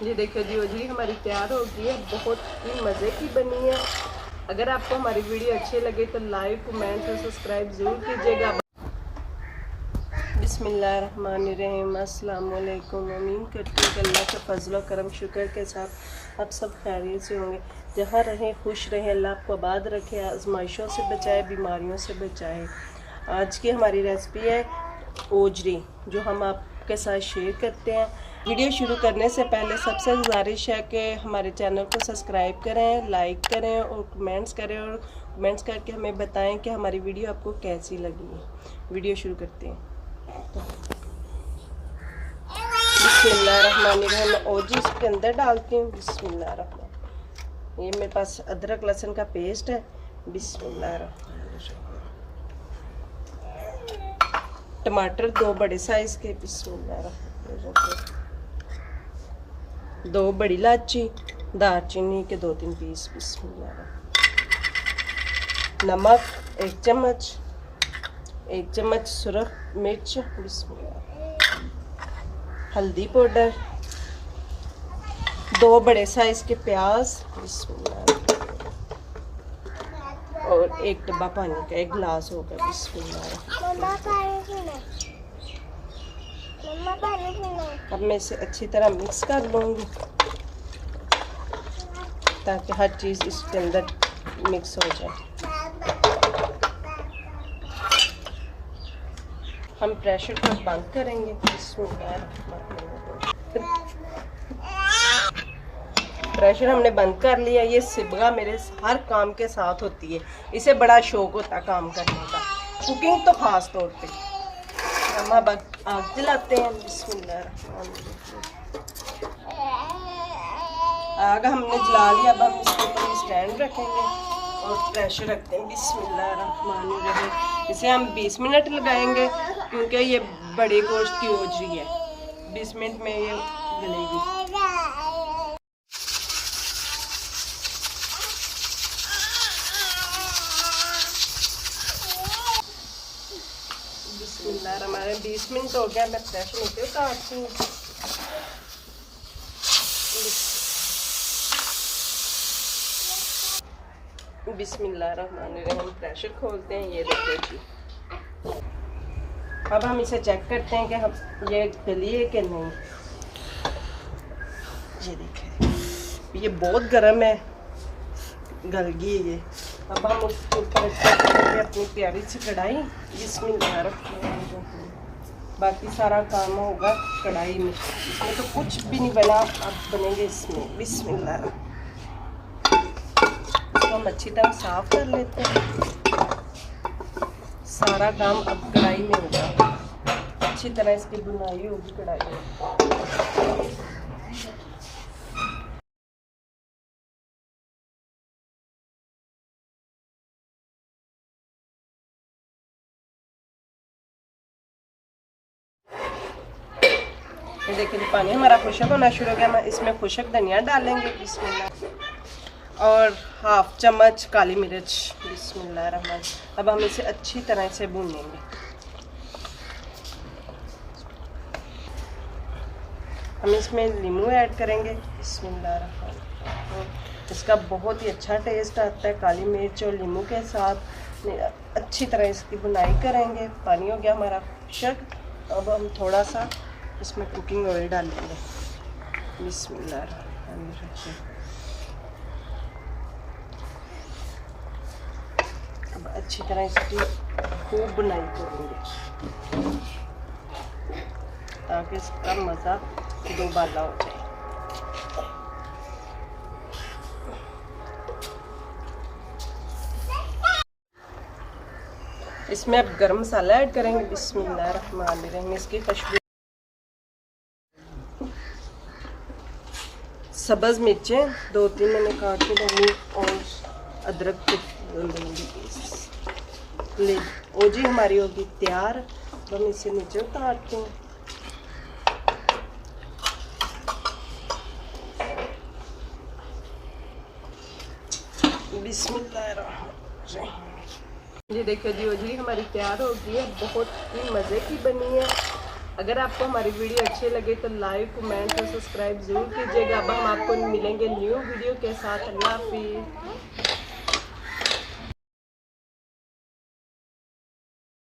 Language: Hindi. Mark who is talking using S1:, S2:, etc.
S1: ये देखो जी ओजरी हमारी तैयार हो गई है, बहुत ही मज़े की बनी है। अगर आपको हमारी वीडियो अच्छी लगे तो लाइक कमेंट और सब्सक्राइब ज़रूर कीजिएगा। बिस्मिल्लाहिर्रहमानिर्रहीम, अस्सलाम वालेकुम। उम्मीद करती हूँ कि अल्लाह के फजल करम शुक्र के साथ आप सब खैरियत से होंगे। जहाँ रहें खुश रहें, अल्लाह आपको आबाद रखे, आजमाइशों से बचाए, बीमारियों से बचाए। आज की हमारी रेसिपी है ओजरी, जो हम आपके साथ शेयर करते हैं। वीडियो शुरू करने से पहले सबसे गुजारिश है कि हमारे चैनल को सब्सक्राइब करें, लाइक करें और कमेंट्स करें, और कमेंट्स करके हमें बताएं कि हमारी वीडियो आपको कैसी लगी है। वीडियो शुरू करते हैं। बिस्मिल्लाहिर्रहमानिर्रहीम, ओजरी इसके अंदर डालती हूँ। बिस्मिल्लाहिर्रहमान, ये मेरे पास अदरक लहसुन का पेस्ट है। बिस्मिल्लाहिर्रहमानिर्रहीम, टमाटर 2 बड़े साइज के। बिस्मिल्लाहिर्रहमानिर्रहीम, 2 बड़ी इलायची, दालचीनी के 2-3 पीस। बिस्मिल्लाहिर्रहमानिर्रहीम, नमक 1 चम्मच सुरख मिर्च। बिस्मिल्लाह, हल्दी पाउडर, 2 बड़े साइज के प्याज। बिस्मिल्लाह, और 1 डब्बा पानी का, 1 गिलास होगा। बिस्मिल्लाह, अब मैं इसे अच्छी तरह मिक्स कर लूँगी ताकि हर चीज़ इसके अंदर मिक्स हो जाए। हम प्रेशर को बंद करेंगे। प्रेशर हमने बंद कर लिया। ये सिबगा मेरे हर काम के साथ होती है, इसे बड़ा शौक होता है काम करने का, कुकिंग तो खास तौर पे। हम अब आग जलाते हैं। बिस्मिल्लाह, आग हमने जला लिया। अब हम इसके ऊपर स्टैंड रखेंगे और प्रेशर रखते हैं। बिस्मिल्लाहिर्रहमानिर्रहीम, इसे हम 20 मिनट लगाएंगे क्योंकि ये बड़े गोश्त की ओजरी है। 20 मिनट में ये गलेगी। बिस्मिल्लाहिर्रहमानिर्रहीम, 20 मिनट हो गया। मैं प्रेशर नीचे उतारती हूँ। बिस्मिल्लाहिर्रहमानिर्रहीम, प्रेशर खोलते हैं। ये देखो जी, अब हम इसे चेक करते हैं कि हम ये गली है कि नहीं। ये देखें, ये बहुत गर्म है, गल गई है ये। अब हम उसके ऊपर अपनी प्यारी सी कढ़ाई। बिस्मिल्लाहिर्रहमानिर्रहीम, बाकी सारा काम होगा कढ़ाई में, इसमें तो कुछ भी नहीं बना, अब बनेंगे इसमें। बिस्मिल्लाह, हम अच्छी तरह साफ कर लेते हैं। सारा काम अब कढ़ाई में होगा, अच्छी तरह इसकी बुनाई होगी कढ़ाई में। ये देखिए, पानी हमारा खुशक होना शुरू हो गया। हम इसमें खुशक धनिया डालेंगे। बिस्मिल्लाह, और 1/2 चम्मच काली मिर्च। बिस्मिल्लाहिर्रहमान, अब हम इसे अच्छी तरह से भूनेंगे। हम इसमें नींबू ऐड करेंगे। बिस्मिल्लाहिर्रहमान, इसका बहुत ही अच्छा टेस्ट आता है काली मिर्च और नींबू के साथ। अच्छी तरह इसकी बुनाई करेंगे। पानी हो गया हमारा खुशक। अब हम थोड़ा सा इसमें कुकिंग ऑयल डालेंगे। बिस्मिल्लाहिर्रहमानिर्रहीम, अब अच्छी तरह इसकी खूब बुनाई करेंगे ताकि इसका मज़ा दोबाला हो जाए। इसमें अब गरम मसाला ऐड करेंगे। बिस्मिल्लाहिर्रहमानिर्रहीम, इसकी खुशबू। सब्ज़ मिर्चें 2-3 मैंने काट के डाली, और अदरक के ले। ओजरी हमारी होगी तैयार। हम इसे नीचे उतारते हैं। बिस्मिल्लाहिर्रहमानिर्रहीम, ये देखो जी ओजरी हमारी तैयार हो गई है, बहुत ही मज़े की बनी है। अगर आपको हमारी वीडियो अच्छी लगे तो लाइक कमेंट और सब्सक्राइब ज़रूर कीजिएगा। अब हम आपको मिलेंगे न्यू वीडियो के साथ। अल्लाह हाफिज़।